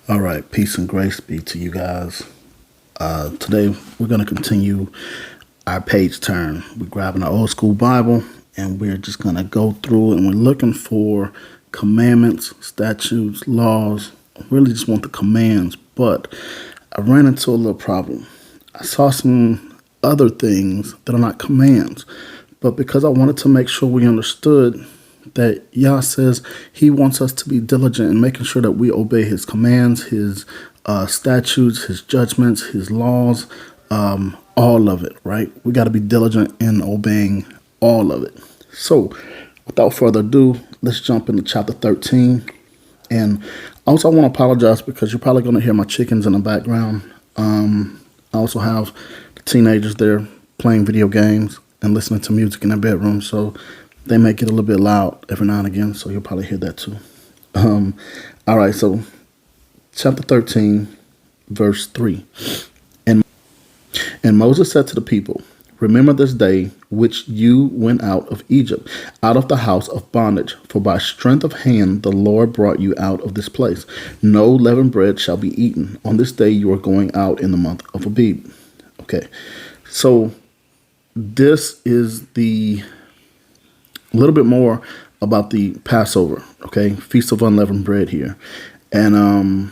All right, peace and grace be to you guys. Today we're going to continue our page turn. We're grabbing our old school Bible and we're just going to go through and we're looking for commandments, statutes, laws. I really just want the commands, but I ran into a little problem. I saw some other things that are not commands, but because I wanted to make sure we understood that Yah says he wants us to be diligent in making sure that we obey his commands, his statutes, his judgments, his laws, all of it, right? We got to be diligent in obeying all of it. So without further ado, let's jump into chapter 13. And also I want to apologize because you're probably going to hear my chickens in the background. I also have the teenagers there playing video games and listening to music in their bedroom. So they may get a little bit loud every now and again, so you'll probably hear that too. All right, so chapter 13, verse 3. And Moses said to the people, "Remember this day which you went out of Egypt, out of the house of bondage. For by strength of hand the Lord brought you out of this place. No leavened bread shall be eaten. On this day you are going out in the month of Abib." Okay, so this is the little bit more about the Passover, okay? Feast of Unleavened Bread here. And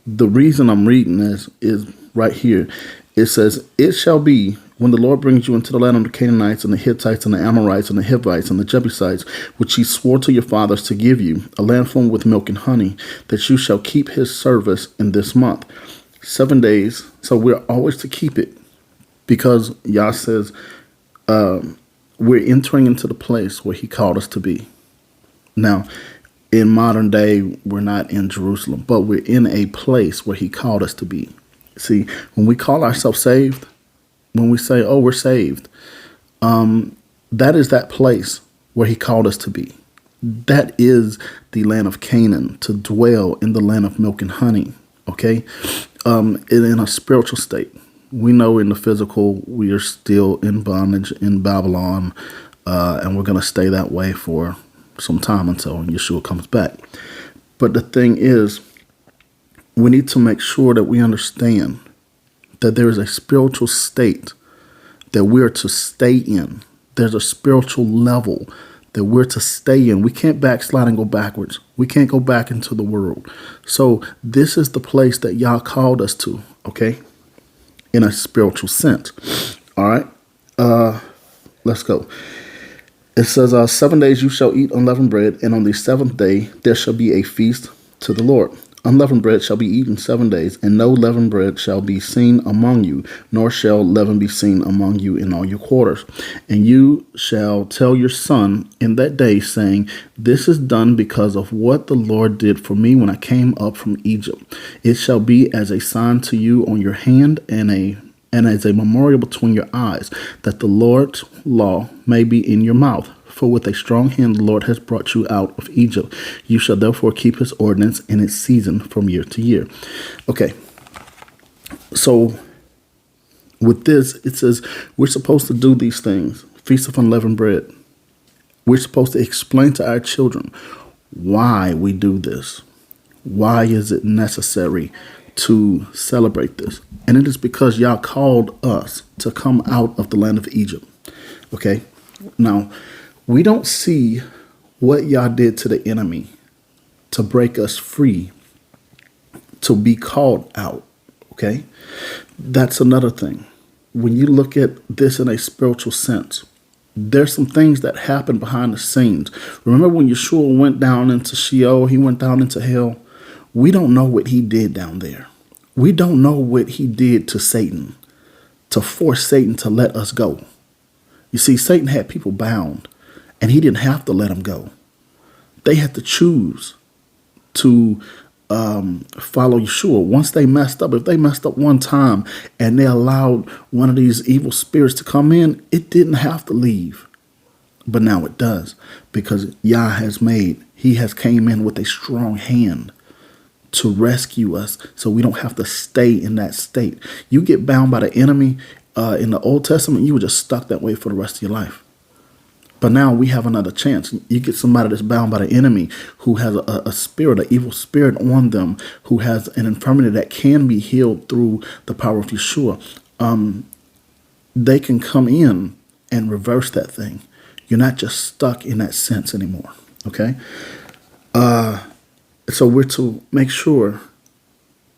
the reason I'm reading this is right here. It says, "It shall be when the Lord brings you into the land of the Canaanites and the Hittites and the Amorites and the Hivites and the Jebusites, which he swore to your fathers to give you, a land flowing with milk and honey, that you shall keep his service in this month." 7 days. So we're always to keep it because Yah says, we're entering into the place where he called us to be. Now, in modern day, we're not in Jerusalem, but we're in a place where he called us to be. See, when we call ourselves saved, when we say, oh, we're saved, that is that place where he called us to be. That is the land of Canaan, to dwell in the land of milk and honey, okay? In a spiritual state. We know in the physical we are still in bondage in Babylon, and we're going to stay that way for some time until Yeshua comes back. But the thing is, we need to make sure that we understand that there is a spiritual state that we're to stay in. There's a spiritual level that we're to stay in. We can't backslide and go backwards. We can't go back into the world. So this is the place that Yah called us to, okay? In a spiritual sense. All right. Let's go. It says, 7 days you shall eat unleavened bread, and on the seventh day there shall be a feast to the Lord. Unleavened bread shall be eaten 7 days, and no leavened bread shall be seen among you, nor shall leaven be seen among you in all your quarters. And you shall tell your son in that day, saying, "This is done because of what the Lord did for me when I came up from Egypt. It shall be as a sign to you on your hand and as a memorial between your eyes, that the Lord's law may be in your mouth. For with a strong hand the Lord has brought you out of Egypt. You shall therefore keep his ordinance in its season from year to year." Okay. So with this, it says we're supposed to do these things. Feast of Unleavened Bread. We're supposed to explain to our children why we do this. Why is it necessary to celebrate this? And it is because Yah called us to come out of the land of Egypt. Okay. Now, we don't see what Yah did to the enemy to break us free, to be called out, okay? That's another thing. When you look at this in a spiritual sense, there's some things that happen behind the scenes. Remember when Yeshua went down into Sheol, he went down into hell? We don't know what he did down there. We don't know what he did to Satan, to force Satan to let us go. You see, Satan had people bound. And he didn't have to let them go. They had to choose to follow Yeshua. Once they messed up, if they messed up one time and they allowed one of these evil spirits to come in, it didn't have to leave. But now it does, because Yah he has came in with a strong hand to rescue us so we don't have to stay in that state. You get bound by the enemy in the Old Testament, you were just stuck that way for the rest of your life. But now we have another chance. You get somebody that's bound by the enemy, who has a spirit, an evil spirit on them, who has an infirmity that can be healed through the power of Yeshua. They can come in and reverse that thing. You're not just stuck in that sense anymore. Okay? So we're to make sure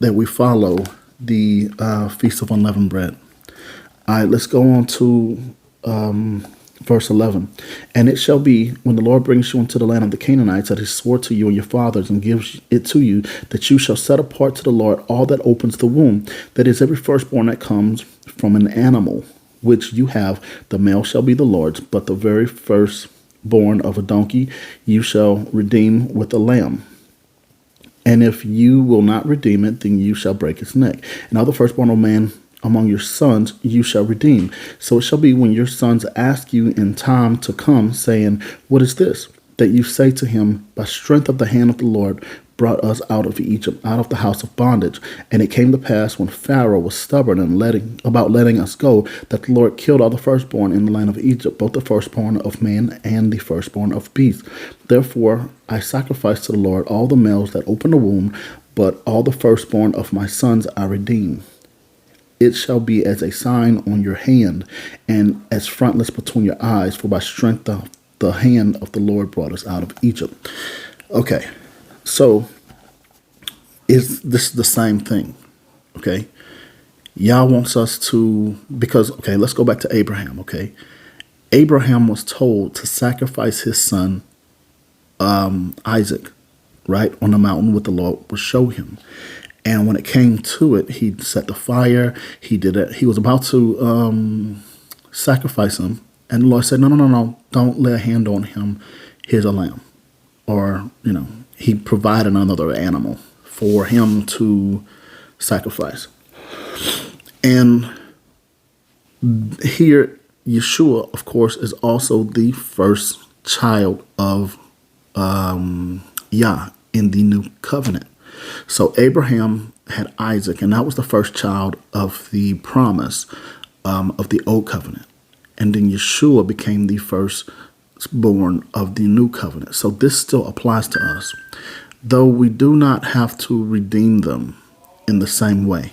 that we follow the Feast of Unleavened Bread. All right, let's go on to verse 11. And it shall be, when the Lord brings you into the land of the Canaanites that he swore to you and your fathers and gives it to you, that you shall set apart to the Lord all that opens the womb, that is, every firstborn that comes from an animal which you have, the male shall be the Lord's, but the very firstborn of a donkey you shall redeem with a lamb. And if you will not redeem it, then you shall break its neck. And all the firstborn of man among your sons you shall redeem. So it shall be, when your sons ask you in time to come, saying, what is this? That you say to him, by strength of the hand of the Lord brought us out of Egypt, out of the house of bondage. And it came to pass, when Pharaoh was stubborn and letting us go, that the Lord killed all the firstborn in the land of Egypt, both the firstborn of man and the firstborn of beast. Therefore I sacrifice to the Lord all the males that open the womb, but all the firstborn of my sons I redeem. It shall be as a sign on your hand, and as frontlets between your eyes, for by strength the hand of the Lord brought us out of Egypt. Okay, so is this the same thing? Okay, Yah wants us to, because, okay, let's go back to Abraham, okay? Abraham was told to sacrifice his son, Isaac, right, on the mountain what the Lord would show him. And when it came to it, he set the fire. He did it. He was about to sacrifice him. And the Lord said, no, don't lay a hand on him. Here's a lamb. Or, he provided another animal for him to sacrifice. And here, Yeshua, of course, is also the first child of Yah in the new covenant. So Abraham had Isaac, and that was the first child of the promise of the old covenant. And then Yeshua became the firstborn of the new covenant. So this still applies to us, though we do not have to redeem them in the same way.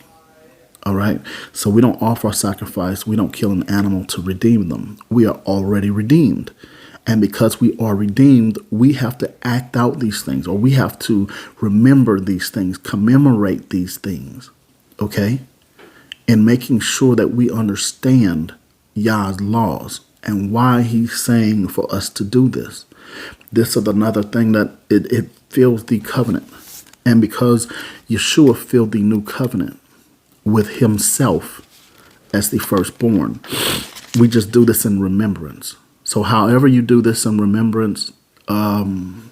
All right. So we don't offer a sacrifice. We don't kill an animal to redeem them. We are already redeemed. And because we are redeemed, we have to act out these things, or we have to remember these things, commemorate these things, okay? And making sure that we understand Yah's laws and why he's saying for us to do this. This is another thing that it fills the covenant. And because Yeshua filled the new covenant with himself as the firstborn, we just do this in remembrance. So however you do this in remembrance, and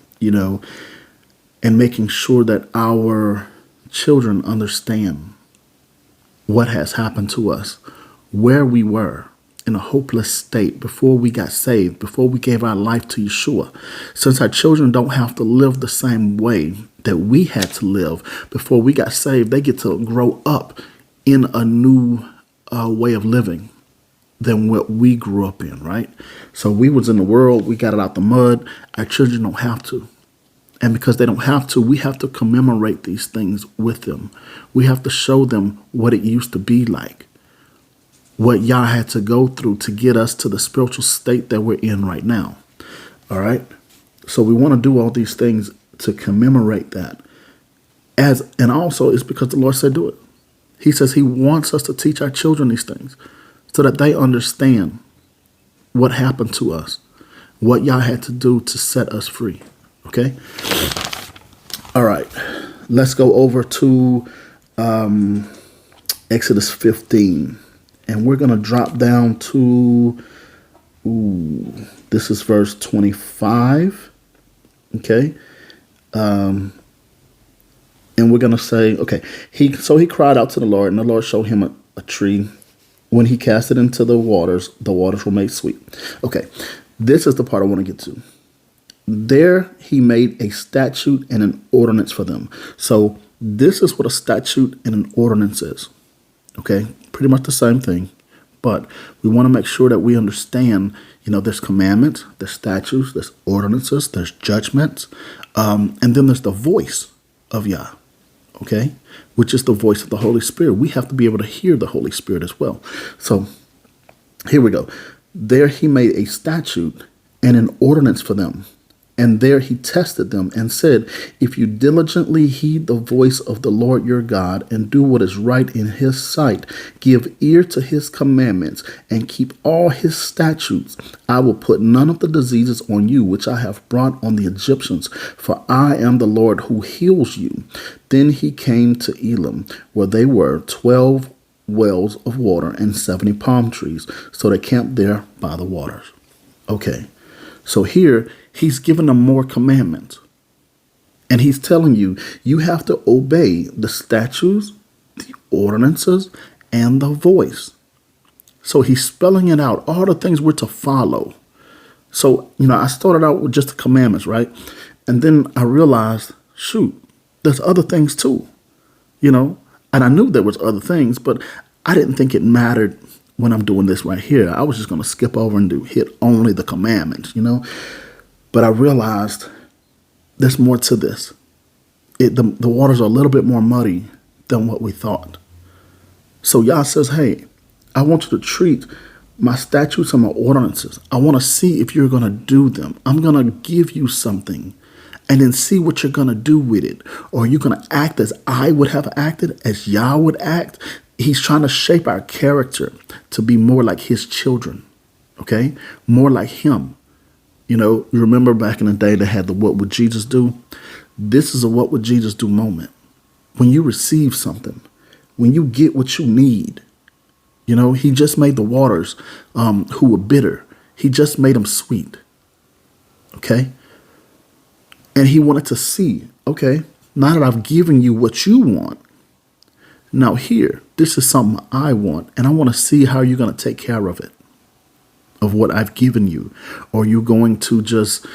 making sure that our children understand what has happened to us, where we were in a hopeless state before we got saved, before we gave our life to Yeshua. Since our children don't have to live the same way that we had to live before we got saved, they get to grow up in a new way of living than what we grew up in, right? So we was in the world, we got it out the mud. Our children don't have to. And because they don't have to, we have to commemorate these things with them. We have to show them what it used to be like, what Yah had to go through to get us to the spiritual state that we're in right now. All right? So we want to do all these things to commemorate that. And also it's because the Lord said do it. He says he wants us to teach our children these things, so that they understand what happened to us, what Yah had to do to set us free. Okay? All right. Let's go over to Exodus 15. And we're going to drop down to, this is verse 25. Okay? And we're going to say, okay, he cried out to the Lord, and the Lord showed him a tree. When he cast it into the waters were made sweet. Okay, this is the part I want to get to. There he made a statute and an ordinance for them. So this is what a statute and an ordinance is. Okay, pretty much the same thing, But we want to make sure that we understand, there's commandments, there's statutes, there's ordinances, there's judgments, and then there's the voice of Yah, okay, which is the voice of the Holy Spirit. We have to be able to hear the Holy Spirit as well. So here we go. There he made a statute and an ordinance for them. And there he tested them and said, if you diligently heed the voice of the Lord your God and do what is right in his sight, give ear to his commandments and keep all his statutes, I will put none of the diseases on you which I have brought on the Egyptians, for I am the Lord who heals you. Then he came to Elim, where they were 12 wells of water and 70 palm trees. So they camped there by the waters. Okay, so here he's given them more commandments. And he's telling you, you have to obey the statutes, the ordinances, and the voice. So he's spelling it out, all the things we're to follow. So, I started out with just the commandments, right? And then I realized, shoot, there's other things too, and I knew there was other things, but I didn't think it mattered when I'm doing this right here. I was just going to skip over and hit only the commandments, But I realized there's more to this. The waters are a little bit more muddy than what we thought. So Yah says, hey, I want you to treat my statutes and my ordinances. I want to see if you're going to do them. I'm going to give you something and then see what you're going to do with it. Or are you going to act as I would have acted, as Yah would act? He's trying to shape our character to be more like his children, okay? More like him. You remember back in the day they had the what would Jesus do? This is a what would Jesus do moment. When you receive something, when you get what you need, he just made the waters who were bitter. He just made them sweet, okay? And he wanted to see, okay, now that I've given you what you want, now here, this is something I want, and I want to see how you're going to take care of it, of what I've given you. Or you're going to just,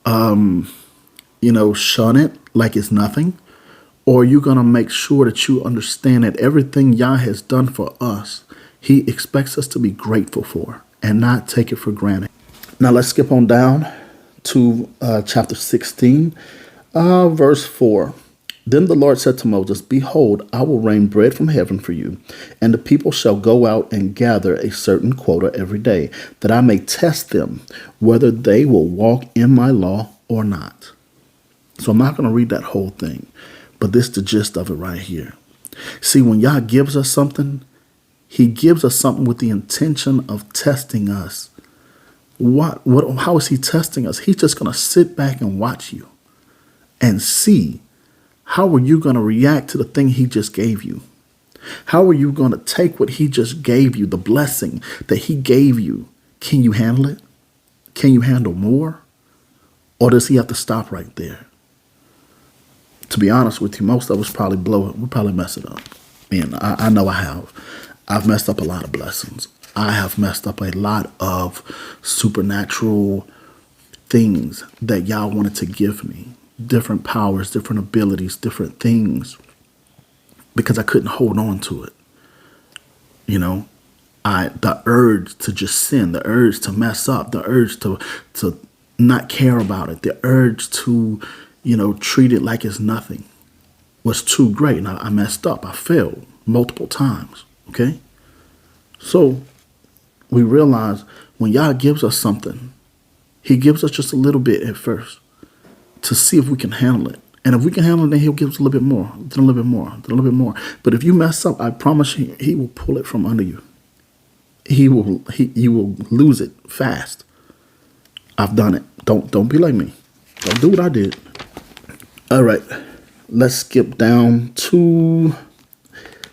shun it like it's nothing? Or you're going to make sure that you understand that everything Yah has done for us, he expects us to be grateful for and not take it for granted. Now let's skip on down to chapter 16, verse 4. Then the Lord said to Moses, behold, I will rain bread from heaven for you, and the people shall go out and gather a certain quota every day, that I may test them whether they will walk in my law or not. So I'm not going to read that whole thing, but this is the gist of it right here. See, when Yah gives us something, he gives us something with the intention of testing us. How is he testing us? He's just going to sit back and watch you and see how are you going to react to the thing he just gave you. How are you going to take what he just gave you, the blessing that he gave you? Can you handle it? Can you handle more? Or does he have to stop right there? To be honest with you, most of us probably blow it. We'll probably mess it up. And I know I have. I've messed up a lot of blessings. I have messed up a lot of supernatural things that Yah wanted to give me. Different powers, different abilities, different things. Because I couldn't hold on to it. The urge to just sin, the urge to mess up, the urge to not care about it, the urge to, treat it like it's nothing was too great. Now I messed up. I failed multiple times. Okay. So we realize when Yah gives us something, he gives us just a little bit at first to see if we can handle it. And if we can handle it, then he'll give us a little bit more, then a little bit more, then a little bit more. But if you mess up, I promise you, he will pull it from under you. You will lose it fast. I've done it. Don't be like me. Don't do what I did. All right. Let's skip down to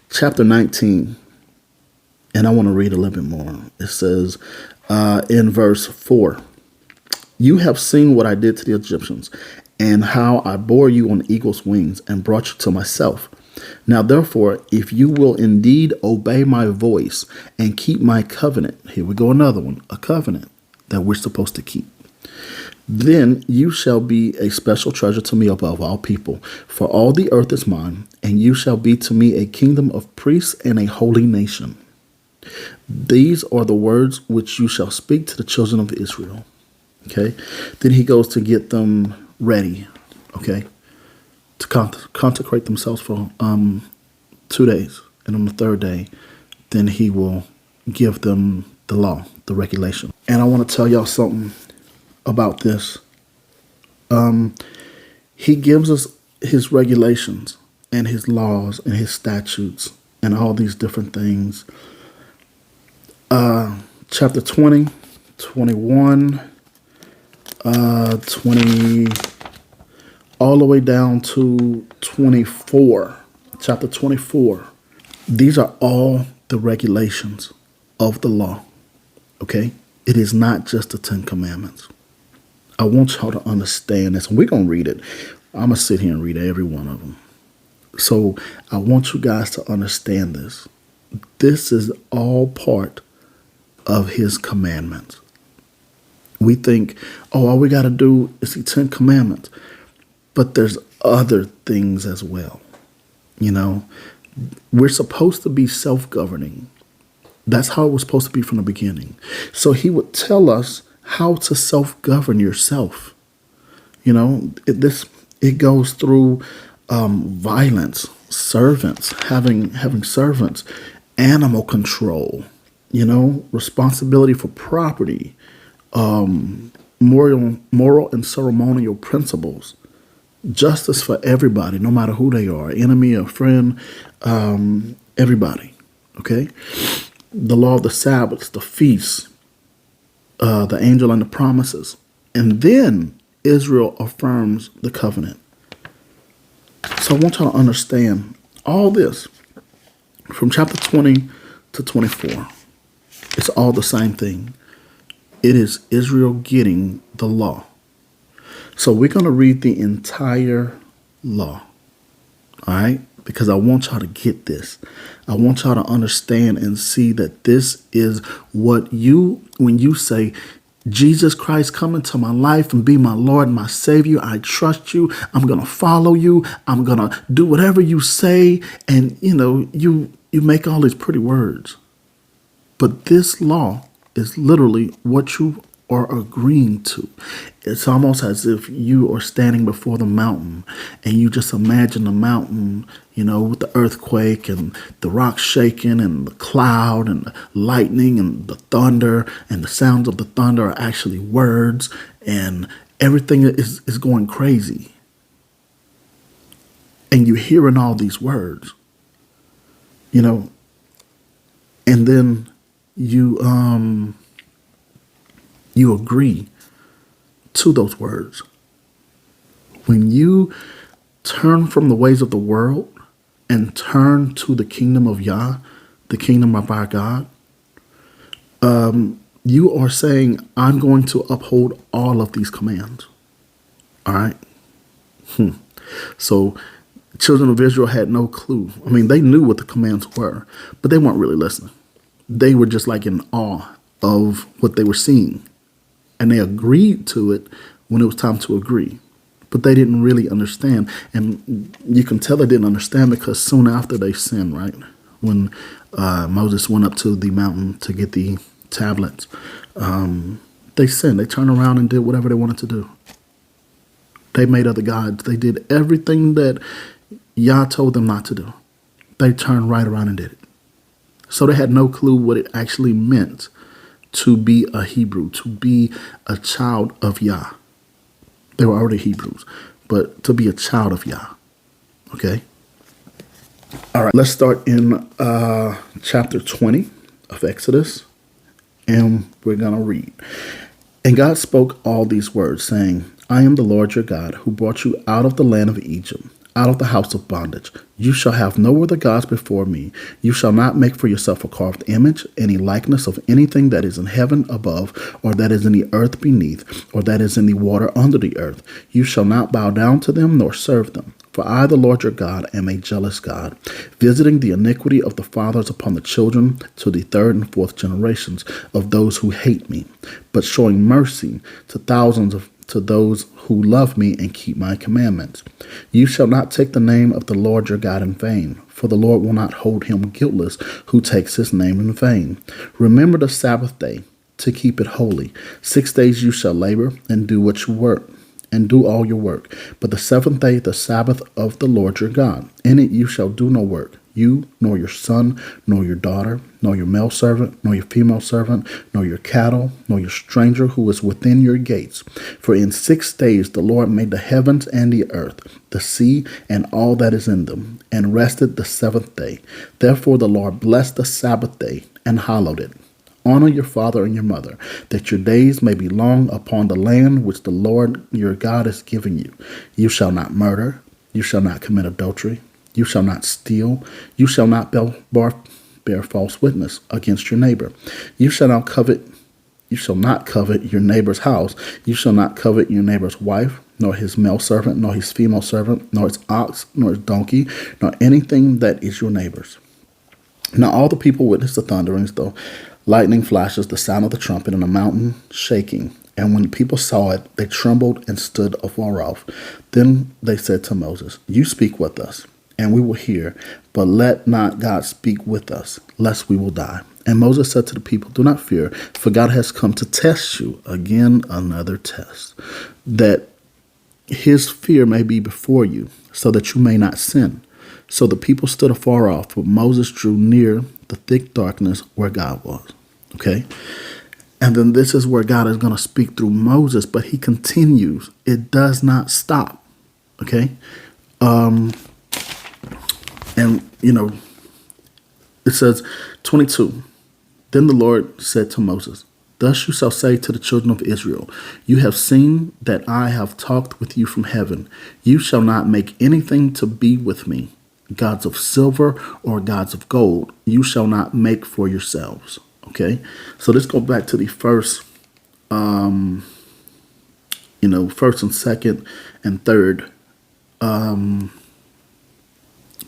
chapter 19. And I want to read a little bit more. It says in verse 4, you have seen what I did to the Egyptians, and how I bore you on eagle's wings and brought you to myself. Now, therefore, if you will indeed obey my voice and keep my covenant, here we go, another one, a covenant that we're supposed to keep, then you shall be a special treasure to me above all people, for all the earth is mine, and you shall be to me a kingdom of priests and a holy nation. These are the words which you shall speak to the children of Israel. Okay. Then he goes to get them ready. Okay. To consecrate themselves for 2 days. And on the third day, then he will give them the law, the regulation. And I want to tell y'all something about this. He gives us his regulations and his laws and his statutes and all these different things. Chapter 20, 21, 20, all the way down to 24. Chapter 24. These are all the regulations of the law. Okay? It is not just the 10 Commandments. I want y'all to understand this. And we're going to read it. I'm going to sit here and read every one of them. So I want you guys to understand this. This is all part of his commandments. We think, oh, all we got to do is the 10 Commandments. But there's other things as well. You know, we're supposed to be self-governing. That's how it was supposed to be from the beginning. So he would tell us how to self-govern yourself. You know, it goes through violence, servants, having servants, animal control, you know, responsibility for property, moral and ceremonial principles, justice for everybody, no matter who they are, enemy or friend, everybody. Okay, the law of the Sabbaths, the feasts, the angel and the promises, and then Israel affirms the covenant. So I want y'all to understand all this from chapter 20 to 24. It's all the same thing. It is Israel getting the law. So we're going to read the entire law. All right? Because I want y'all to get this. I want y'all to understand and see that this is what when you say, Jesus Christ, come into my life and be my Lord and my Savior. I trust you. I'm going to follow you. I'm going to do whatever you say. And, you know, you make all these pretty words. But this law is literally what you are agreeing to. It's almost as if you are standing before the mountain and you just imagine the mountain, you know, with the earthquake and the rocks shaking and the cloud and the lightning and the thunder, and the sounds of the thunder are actually words, and everything is going crazy. And you're hearing all these words, you know, and then you agree to those words. When you turn from the ways of the world and turn to the kingdom of Yah, the kingdom of our God, you are saying, I'm going to uphold all of these commands. All right? So children of Israel had no clue. I mean, they knew what the commands were, but they weren't really listening. They were just like in awe of what they were seeing. And they agreed to it when it was time to agree. But they didn't really understand. And you can tell they didn't understand because soon after they sinned, right? When Moses went up to the mountain to get the tablets, they sinned. They turned around and did whatever they wanted to do. They made other gods. They did everything that Yah told them not to do. They turned right around and did it. So they had no clue what it actually meant to be a Hebrew, to be a child of Yah. They were already Hebrews, but to be a child of Yah. Okay? All right, let's start in chapter 20 of Exodus, and we're going to read. And God spoke all these words, saying, I am the Lord your God, who brought you out of the land of Egypt, out of the house of bondage. You shall have no other gods before me. You shall not make for yourself a carved image, any likeness of anything that is in heaven above, or that is in the earth beneath, or that is in the water under the earth. You shall not bow down to them nor serve them. For I, the Lord your God, am a jealous God, visiting the iniquity of the fathers upon the children to the third and fourth generations of those who hate me, but showing mercy to thousands to those who love me and keep my commandments. You shall not take the name of the Lord your God in vain, for the Lord will not hold him guiltless who takes his name in vain. Remember the Sabbath day to keep it holy. 6 days you shall labor and do what you work, and do all your work. But the seventh day, the Sabbath of the Lord your God. In it you shall do no work, you, nor your son, nor your daughter, nor your male servant, nor your female servant, nor your cattle, nor your stranger who is within your gates. For in 6 days the Lord made the heavens and the earth, the sea, and all that is in them, and rested the seventh day. Therefore the Lord blessed the Sabbath day and hallowed it. Honor your father and your mother, that your days may be long upon the land which the Lord your God is giving you. You shall not murder. You shall not commit adultery. You shall not steal. You shall not bear false witness against your neighbor. You shall not covet. You shall not covet your neighbor's house. You shall not covet your neighbor's wife, nor his male servant, nor his female servant, nor his ox, nor his donkey, nor anything that is your neighbor's. Now all the people witnessed the thunderings, the lightning flashes, the sound of the trumpet, and the mountain shaking. And when the people saw it, they trembled and stood afar off. Then they said to Moses, You speak with us, and we will hear, but let not God speak with us, lest we will die. And Moses said to the people, Do not fear, for God has come to test you. Again, another test, that his fear may be before you, so that you may not sin. So the people stood afar off, but Moses drew near the thick darkness where God was. Okay? And then this is where God is going to speak through Moses, but he continues. It does not stop. Okay? And, it says, 22, Then the Lord said to Moses, Thus you shall say to the children of Israel, You have seen that I have talked with you from heaven. You shall not make anything to be with me, gods of silver or gods of gold. You shall not make for yourselves. Okay, so let's go back to the first, first and second and third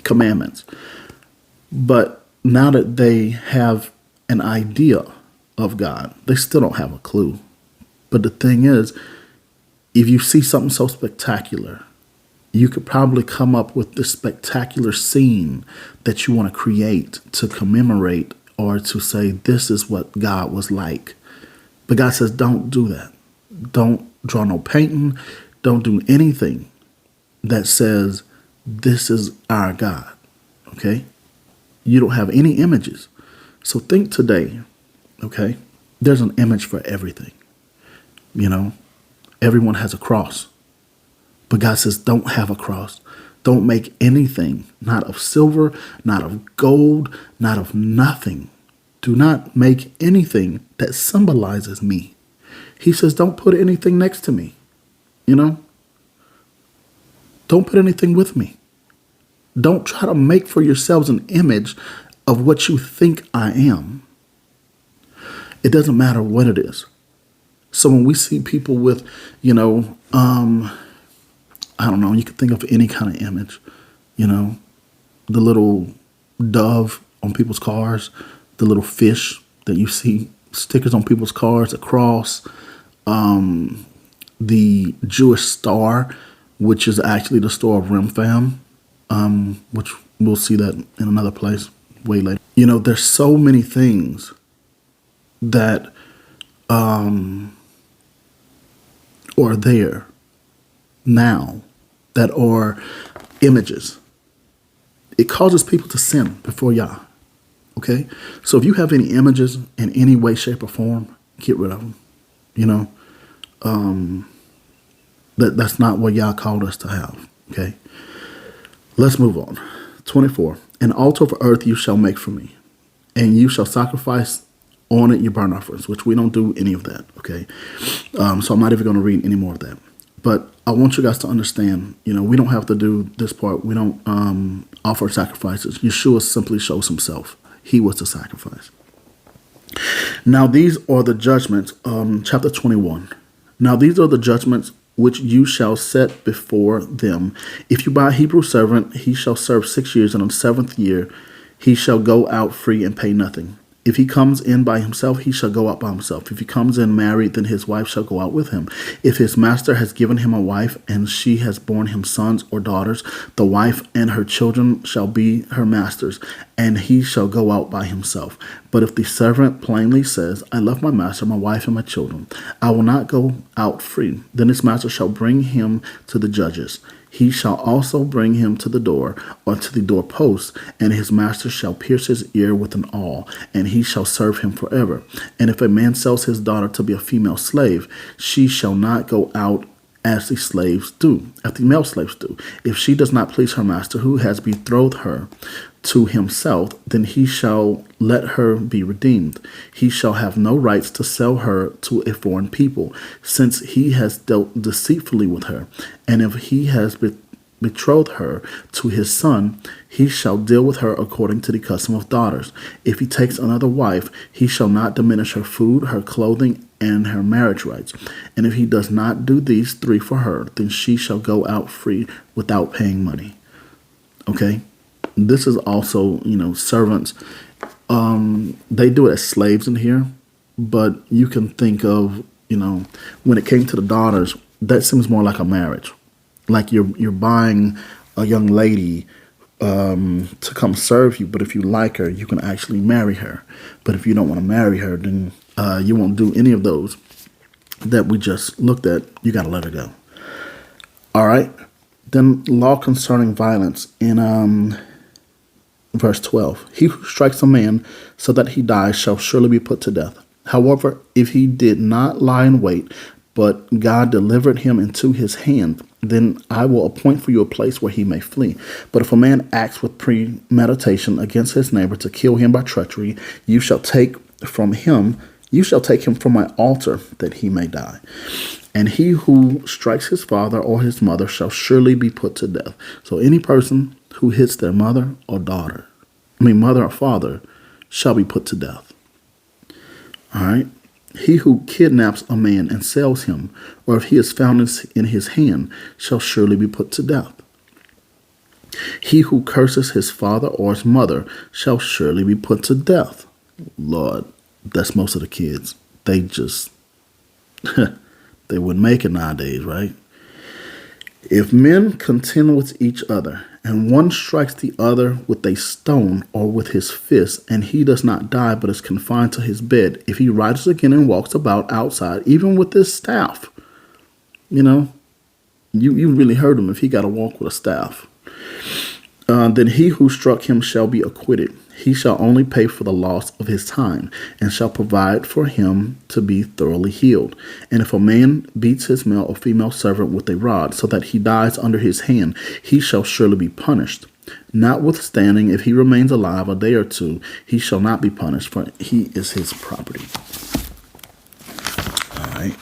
commandments. But now that they have an idea of God, they still don't have a clue. But the thing is, if you see something so spectacular, you could probably come up with this spectacular scene that you want to create to commemorate or to say this is what God was like. But God says, don't do that. Don't draw no painting. Don't do anything that says this is our God. Okay? You don't have any images. So think today, okay? There's an image for everything. Everyone has a cross. But God says, don't have a cross. Don't make anything, not of silver, not of gold, not of nothing. Do not make anything that symbolizes me. He says, don't put anything next to me. Don't put anything with me. Don't try to make for yourselves an image of what you think I am. It doesn't matter what it is. So when we see people with, I don't know, you could think of any kind of image, the little dove on people's cars, the little fish that you see, stickers on people's cars, a cross, the Jewish star, which is actually the star of Remphan, which we'll see that in another place way later. There's so many things that are there now that are images. It causes people to sin before Yah. Okay? So if you have any images in any way, shape, or form, get rid of them. That's not what Yah called us to have. Okay? Let's move on. 24. An altar of earth you shall make for me, and you shall sacrifice on it your burnt offerings, which we don't do any of that. Okay? So I'm not even going to read any more of that. But I want you guys to understand, we don't have to do this part. We don't offer sacrifices. Yeshua simply shows himself. He was the sacrifice. Now these are the judgments, chapter 21. Now these are the judgments which you shall set before them. If you buy a Hebrew servant, he shall serve 6 years, and on the 7th year he shall go out free and pay nothing. If he comes in by himself, he shall go out by himself. If he comes in married, then his wife shall go out with him. If his master has given him a wife, and she has borne him sons or daughters, the wife and her children shall be her master's, and he shall go out by himself. But if the servant plainly says, I love my master, my wife, and my children, I will not go out free, then his master shall bring him to the judges. He shall also bring him to the door, or to the doorpost, and his master shall pierce his ear with an awl, and he shall serve him forever. And if a man sells his daughter to be a female slave, she shall not go out as the slaves do, as the male slaves do. If she does not please her master, who has betrothed her to himself, then he shall let her be redeemed. He shall have no rights to sell her to a foreign people, since he has dealt deceitfully with her. And if he has betrothed her to his son, he shall deal with her according to the custom of daughters. If he takes another wife, he shall not diminish her food, her clothing, and her marriage rights. And if he does not do these three for her, then she shall go out free without paying money. Okay? This is also, servants. They do it as slaves in here, but you can think of, when it came to the daughters, that seems more like a marriage. Like you're buying a young lady to come serve you, but if you like her, you can actually marry her. But if you don't want to marry her, then you won't do any of those that we just looked at. You got to let her go. All right. Then law concerning violence in verse 12. He who strikes a man so that he dies shall surely be put to death. However, if he did not lie in wait, but God delivered him into his hand, then I will appoint for you a place where he may flee. But if a man acts with premeditation against his neighbor to kill him by treachery, you shall take him from my altar that he may die. And he who strikes his father or his mother shall surely be put to death. So any person who hits their mother or mother or father, shall be put to death. All right. He who kidnaps a man and sells him, or if he is found in his hand, shall surely be put to death. He who curses his father or his mother shall surely be put to death. Lord, that's most of the kids. They just, they wouldn't make it nowadays, right? If men contend with each other, and one strikes the other with a stone or with his fist, and he does not die but is confined to his bed, if he rises again and walks about outside, even with his staff, you really hurt him if he got to walk with a staff. Then he who struck him shall be acquitted. He shall only pay for the loss of his time, and shall provide for him to be thoroughly healed. And if a man beats his male or female servant with a rod, so that he dies under his hand, he shall surely be punished. Notwithstanding, if he remains alive a day or two, he shall not be punished, for he is his property. All right.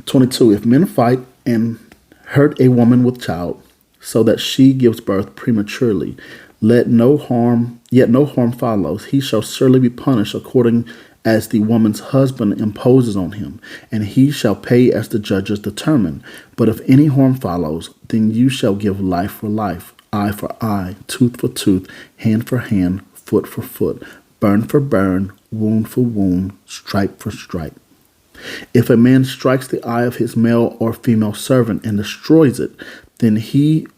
22. If men fight and hurt a woman with child, so that she gives birth prematurely, yet no harm follows, he shall surely be punished according as the woman's husband imposes on him, and he shall pay as the judges determine. But if any harm follows, then you shall give life for life, eye for eye, tooth for tooth, hand for hand, foot for foot, burn for burn, wound for wound, stripe for stripe. If a man strikes the eye of his male or female servant and destroys it, then he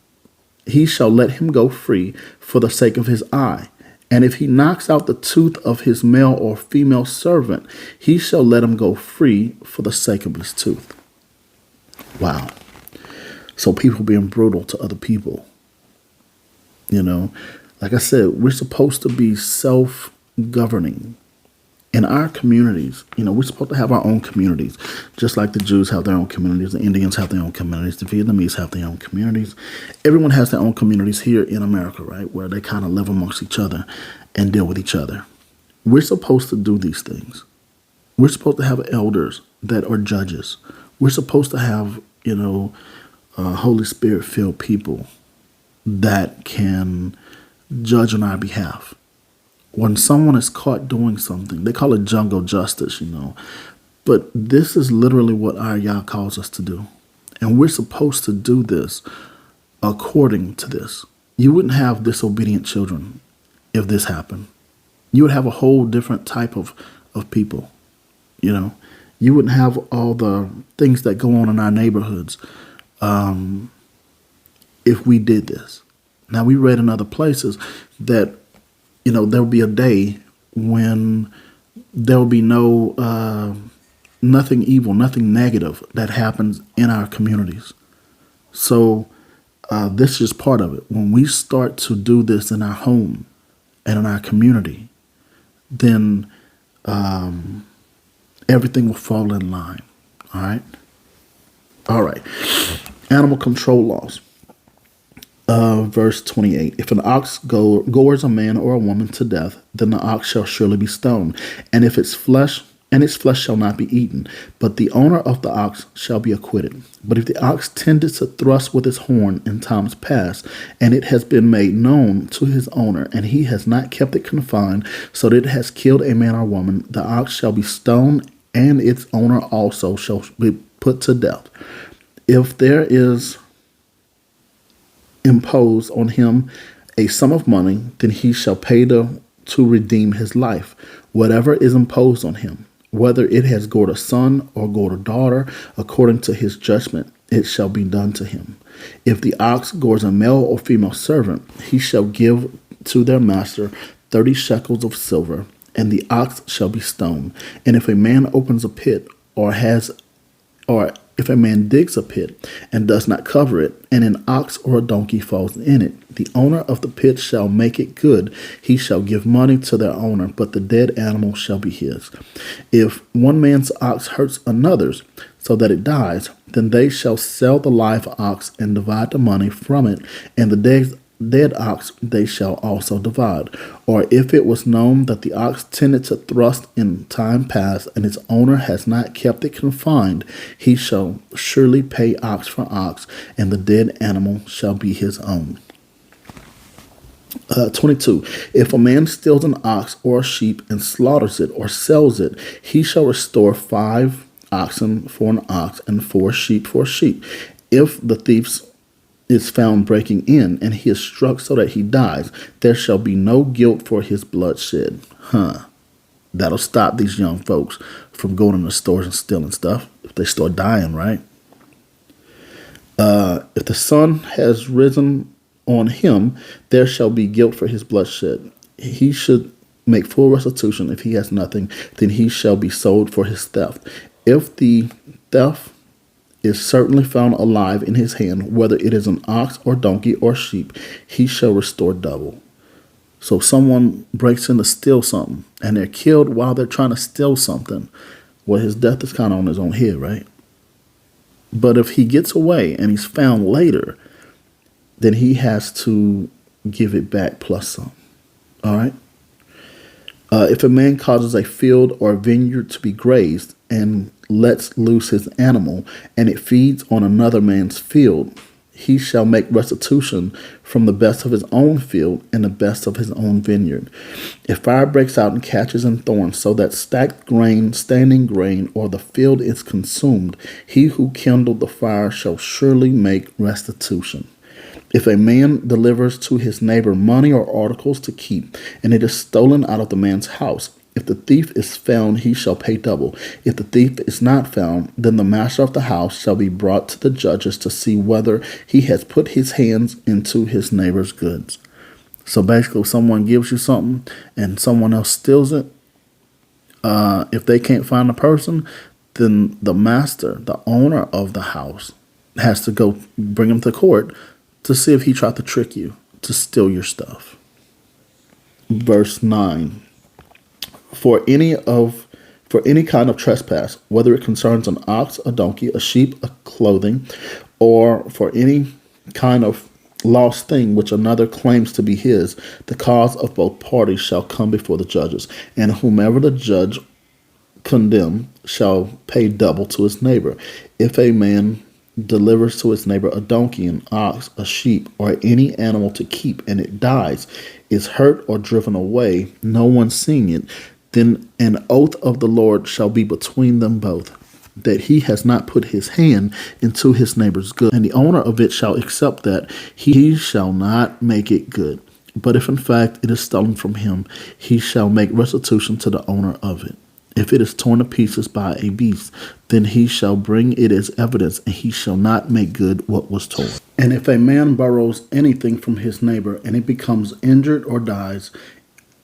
shall let him go free for the sake of his eye. And if he knocks out the tooth of his male or female servant, he shall let him go free for the sake of his tooth. Wow. So people being brutal to other people. Like I said, we're supposed to be self-governing. In our communities, we're supposed to have our own communities, just like the Jews have their own communities, the Indians have their own communities, the Vietnamese have their own communities. Everyone has their own communities here in America, right, where they kind of live amongst each other and deal with each other. We're supposed to do these things. We're supposed to have elders that are judges. We're supposed to have, Holy Spirit-filled people that can judge on our behalf. When someone is caught doing something, they call it jungle justice, But this is literally what our Yah calls us to do. And we're supposed to do this according to this. You wouldn't have disobedient children if this happened. You would have a whole different type of people, you know. You wouldn't have all the things that go on in our neighborhoods if we did this. Now, we read in other places that, there will be a day when there will be nothing evil, nothing negative that happens in our communities. So this is part of it. When we start to do this in our home and in our community, then everything will fall in line. All right? All right. Animal control laws. Verse 28. If an ox gores a man or a woman to death, then the ox shall surely be stoned, and its flesh shall not be eaten, but the owner of the ox shall be acquitted. But if the ox tended to thrust with his horn in times past, and it has been made known to his owner, and he has not kept it confined, so that it has killed a man or woman, the ox shall be stoned, and its owner also shall be put to death. If there is imposed on him a sum of money, then he shall pay to redeem his life, whatever is imposed on him, whether it has gored a son or gored a daughter, according to his judgment, it shall be done to him. If the ox gores a male or female servant, he shall give to their master 30 shekels of silver, and the ox shall be stoned. And if a man opens a pit or if a man digs a pit and does not cover it, and an ox or a donkey falls in it, the owner of the pit shall make it good. He shall give money to their owner, but the dead animal shall be his. If one man's ox hurts another's, so that it dies, then they shall sell the live ox and divide the money from it, and the dead ox they shall also divide. Or if it was known that the ox tended to thrust in time past, and its owner has not kept it confined, he shall surely pay ox for ox, and the dead animal shall be his own. 22. If a man steals an ox or a sheep and slaughters it or sells it, he shall restore 5 oxen for an ox and 4 sheep for a sheep. If the thief is found breaking in, and he is struck so that he dies, there shall be no guilt for his bloodshed. That'll stop these young folks from going in the stores and stealing stuff if they start dying, right? If the sun has risen on him, there shall be guilt for his bloodshed. He should make full restitution. If he has nothing, then he shall be sold for his theft. If the theft is certainly found alive in his hand, whether it is an ox or donkey or sheep, he shall restore double. So someone breaks in to steal something, and they're killed while they're trying to steal something. Well, his death is kind of on his own head, right? But if he gets away and he's found later, then he has to give it back plus some. All right? If a man causes a field or a vineyard to be grazed and lets loose his animal, and it feeds on another man's field, he shall make restitution from the best of his own field and the best of his own vineyard. If fire breaks out and catches in thorns, so that stacked grain, standing grain, or the field is consumed, he who kindled the fire shall surely make restitution. If a man delivers to his neighbor money or articles to keep, and it is stolen out of the man's house, if the thief is found, he shall pay double. If the thief is not found, then the master of the house shall be brought to the judges to see whether he has put his hands into his neighbor's goods. So basically, if someone gives you something and someone else steals it, if they can't find the person, then the master, the owner of the house, has to go bring him to court to see if he tried to trick you to steal your stuff. Verse 9. For any kind of trespass, whether it concerns an ox, a donkey, a sheep, a clothing, or for any kind of lost thing which another claims to be his, the cause of both parties shall come before the judges, and whomever the judge condemn shall pay double to his neighbor. If a man delivers to his neighbor a donkey, an ox, a sheep, or any animal to keep, and it dies, is hurt or driven away, no one seeing it, then an oath of the Lord shall be between them both. that he has not put his hand into his neighbor's good, and the owner of it shall accept that, he shall not make it good. But if in fact it is stolen from him, he shall make restitution to the owner of it. If it is torn to pieces by a beast, then he shall bring it as evidence, and he shall not make good what was torn. And if a man borrows anything from his neighbor, and it becomes injured or dies,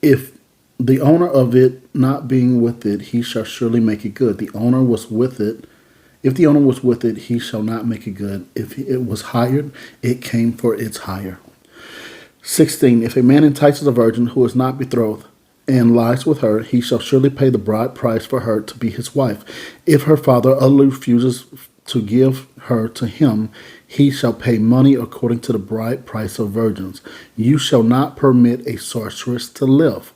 if the owner of it not being with it, he shall surely make it good. The owner was with it. If the owner was with it, he shall not make it good. If it was hired, it came for its hire. 16. If a man entices a virgin who is not betrothed and lies with her, he shall surely pay the bride price for her to be his wife. If her father utterly refuses to give her to him, he shall pay money according to the bride price of virgins. You shall not permit a sorceress to live.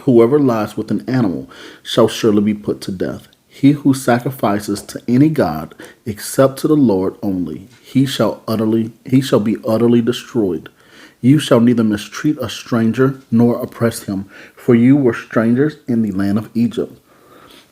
Whoever lies with an animal shall surely be put to death. He who sacrifices to any god except to the Lord only, he shall be utterly destroyed. You shall neither mistreat a stranger nor oppress him, for you were strangers in the land of Egypt.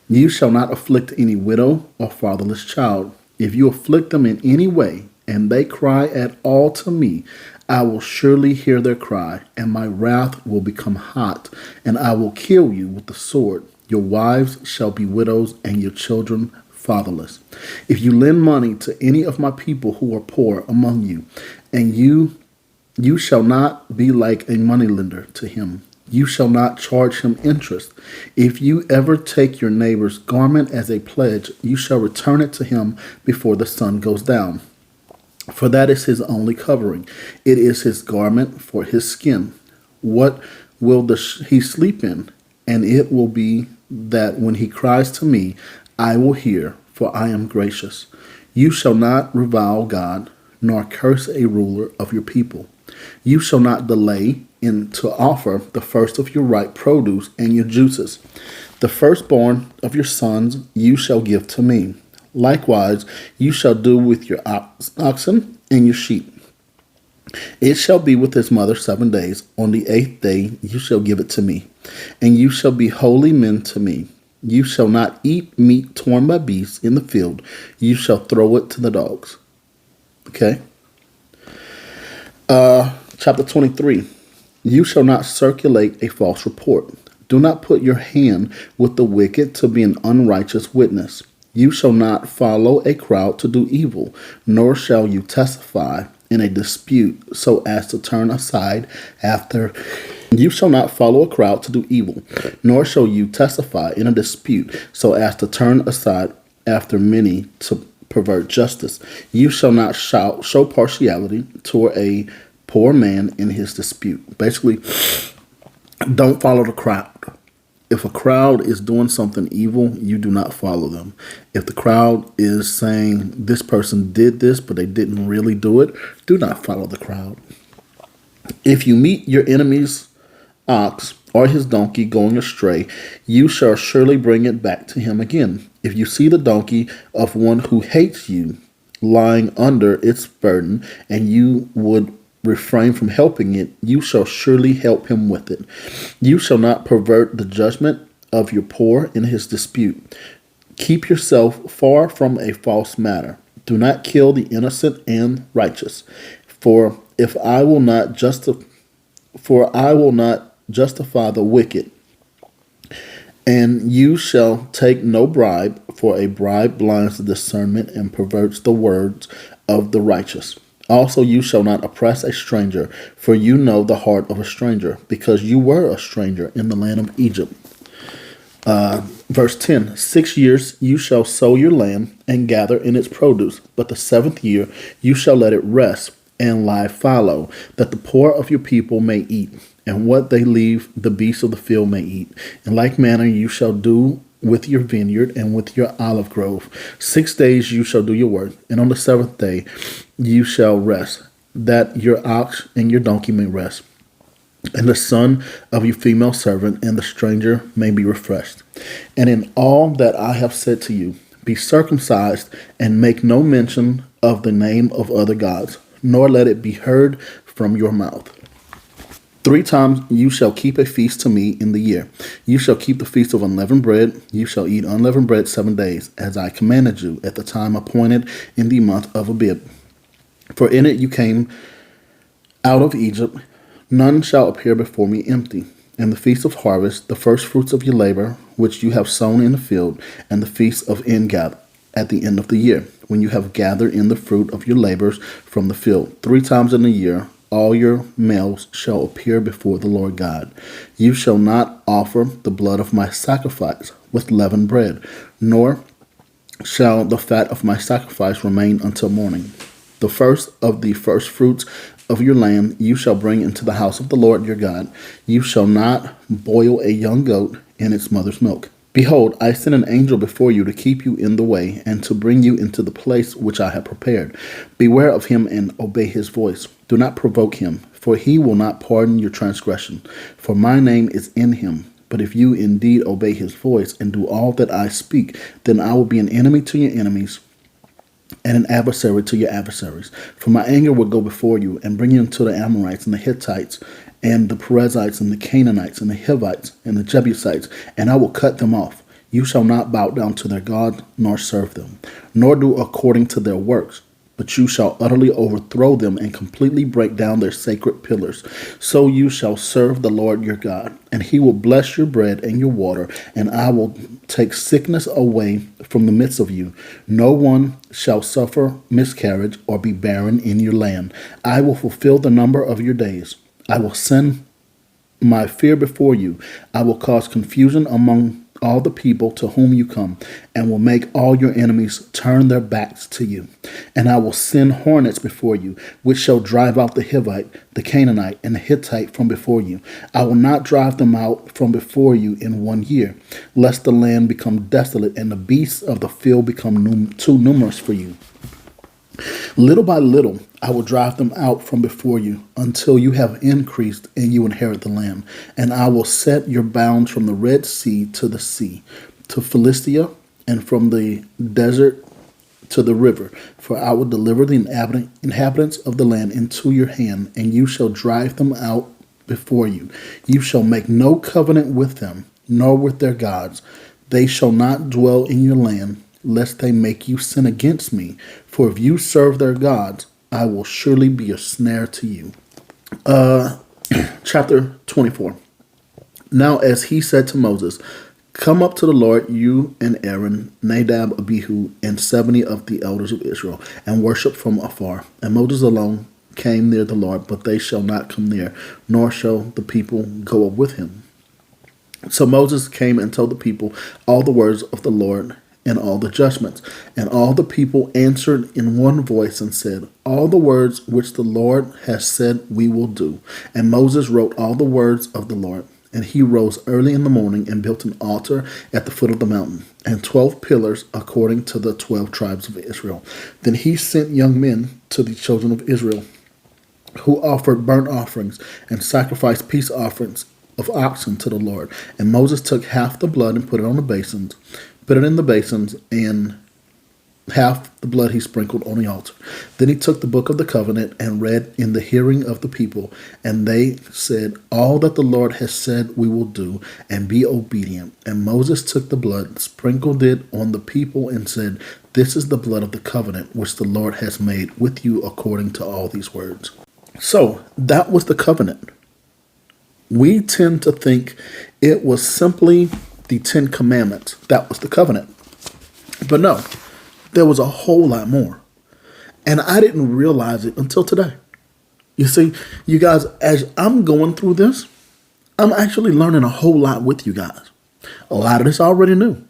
You shall not afflict any widow or fatherless child. If you afflict them in any way, and they cry at all to me, I will surely hear their cry, and my wrath will become hot, and I will kill you with the sword. Your wives shall be widows, and your children fatherless. If you lend money to any of my people who are poor among you, and you shall not be like a moneylender to him. You shall not charge him interest. If you ever take your neighbor's garment as a pledge, you shall return it to him before the sun goes down. For that is his only covering. It is his garment for his skin. What will he sleep in? And it will be that when he cries to me, I will hear, for I am gracious. You shall not revile God, nor curse a ruler of your people. You shall not delay in to offer the first of your ripe produce and your juices. The firstborn of your sons you shall give to me. Likewise, you shall do with your oxen and your sheep. It shall be with his mother 7 days. On the 8th day you shall give it to me, and you shall be holy men to me. You shall not eat meat torn by beasts in the field. You shall throw it to the dogs. Okay. Chapter 23. You shall not circulate a false report. Do not put your hand with the wicked to be an unrighteous witness. You shall not follow a crowd to do evil, nor shall you testify in a dispute so as to turn aside after. You shall not follow a crowd to do evil, nor shall you testify in a dispute so as to turn aside after many to pervert justice. You shall not show partiality toward a poor man in his dispute. Basically, don't follow the crowd. If a crowd is doing something evil, you do not follow them. If the crowd is saying this person did this, but they didn't really do it, do not follow the crowd. If you meet your enemy's ox or his donkey going astray, you shall surely bring it back to him again. If you see the donkey of one who hates you lying under its burden, and you would refrain from helping it, you shall surely help him with it. You shall not pervert the judgment of your poor in his dispute. Keep yourself far from a false matter. Do not kill the innocent and righteous. For I will not justify the wicked. And you shall take no bribe, for a bribe blinds the discernment and perverts the words of the righteous. Also, you shall not oppress a stranger, for you know the heart of a stranger, because you were a stranger in the land of Egypt. Verse 10, 6 years you shall sow your land and gather in its produce, but the 7th year you shall let it rest and lie fallow, that the poor of your people may eat, and what they leave the beasts of the field may eat. In like manner you shall do with your vineyard and with your olive grove. 6 days you shall do your work, and on the 7th day you shall rest, that your ox and your donkey may rest, and the son of your female servant and the stranger may be refreshed. And in all that I have said to you, be circumcised, and make no mention of the name of other gods, nor let it be heard from your mouth. 3 times you shall keep a feast to me in the year. You shall keep the feast of unleavened bread. You shall eat unleavened bread 7 days, as I commanded you, at the time appointed in the month of Abib. For in it you came out of Egypt. None shall appear before me empty. And the feast of harvest, the first fruits of your labor, which you have sown in the field, and the feast of ingathering at the end of the year, when you have gathered in the fruit of your labors from the field. 3 times in a year all your males shall appear before the Lord God. You shall not offer the blood of my sacrifice with leavened bread, nor shall the fat of my sacrifice remain until morning. The first of the first fruits of your land you shall bring into the house of the Lord your God. You shall not boil a young goat in its mother's milk. Behold, I send an angel before you to keep you in the way, and to bring you into the place which I have prepared. Beware of him and obey his voice. Do not provoke him, for he will not pardon your transgression. For my name is in him. But if you indeed obey his voice and do all that I speak, then I will be an enemy to your enemies, and an adversary to your adversaries. For my anger will go before you, and bring you into the Amorites and the Hittites, and the Perizzites, and the Canaanites, and the Hivites, and the Jebusites, and I will cut them off. You shall not bow down to their gods, nor serve them, nor do according to their works. But you shall utterly overthrow them and completely break down their sacred pillars. So you shall serve the Lord your God, and he will bless your bread and your water, and I will take sickness away from the midst of you. No one shall suffer miscarriage or be barren in your land. I will fulfill the number of your days. I will send my fear before you. I will cause confusion among all the people to whom you come, and will make all your enemies turn their backs to you. And I will send hornets before you, which shall drive out the Hivite, the Canaanite, and the Hittite from before you. I will not drive them out from before you in 1 year, lest the land become desolate and the beasts of the field become too numerous for you. Little by little, I will drive them out from before you until you have increased and you inherit the land. And I will set your bounds from the Red Sea to the sea, to Philistia, and from the desert to the river. For I will deliver the inhabitants of the land into your hand, and you shall drive them out before you. You shall make no covenant with them, nor with their gods. They shall not dwell in your land, lest they make you sin against me. For if you serve their gods, I will surely be a snare to you. Chapter 24. Now as he said to Moses, come up to the Lord, you and Aaron, Nadab, Abihu, and 70 of the elders of Israel, and worship from afar. And Moses alone came near the Lord, but they shall not come near, nor shall the people go up with him. So Moses came and told the people all the words of the Lord and all the judgments. And all the people answered in one voice and said, all the words which the Lord has said we will do. And Moses wrote all the words of the Lord. And he rose early in the morning and built an altar at the foot of the mountain, and 12 pillars according to the 12 tribes of Israel. Then he sent young men to the children of Israel, who offered burnt offerings and sacrificed peace offerings of oxen to the Lord. And Moses took half the blood and put it on the basins, put it in the basins, and half the blood he sprinkled on the altar. Then he took the book of the covenant and read in the hearing of the people. And they said, all that the Lord has said we will do, and be obedient. And Moses took the blood, sprinkled it on the people, and said, this is the blood of the covenant which the Lord has made with you according to all these words. So that was the covenant. We tend to think it was simply the 10 commandments. That was the covenant. But no, there was a whole lot more. And I didn't realize it until today. You see, you guys, as I'm going through this, I'm actually learning a whole lot with you guys. A lot of this I already knew.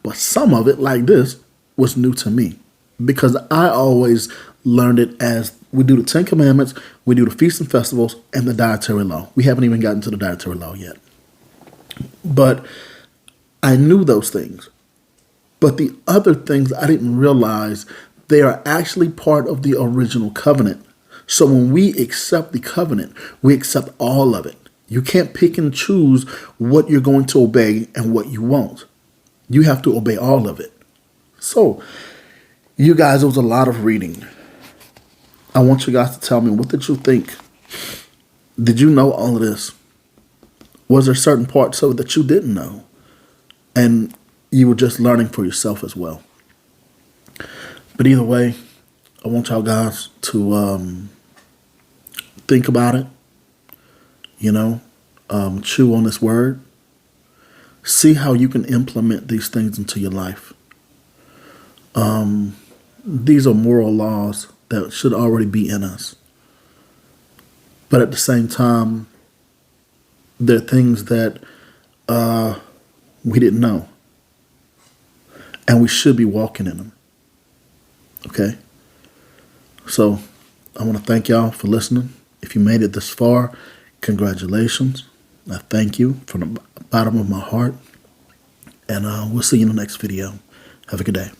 But some of it, like this, was new to me. Because I always learned it as we do the 10 commandments, we do the feasts and festivals, and the dietary law. We haven't even gotten to the dietary law yet. But I knew those things. But the other things I didn't realize, they are actually part of the original covenant. So when we accept the covenant, we accept all of it. You can't pick and choose what you're going to obey and what you won't. You have to obey all of it. So, you guys, it was a lot of reading. I want you guys to tell me, what did you think? Did you know all of this? Was there certain parts of it that you didn't know? And you were just learning for yourself as well. But either way, I want y'all guys to think about it, chew on this word. See how you can implement these things into your life. These are moral laws that should already be in us. But at the same time, they're things that we didn't know. And we should be walking in them. Okay? So I want to thank y'all for listening. If you made it this far, congratulations. I thank you from the bottom of my heart. And we'll see you in the next video. Have a good day.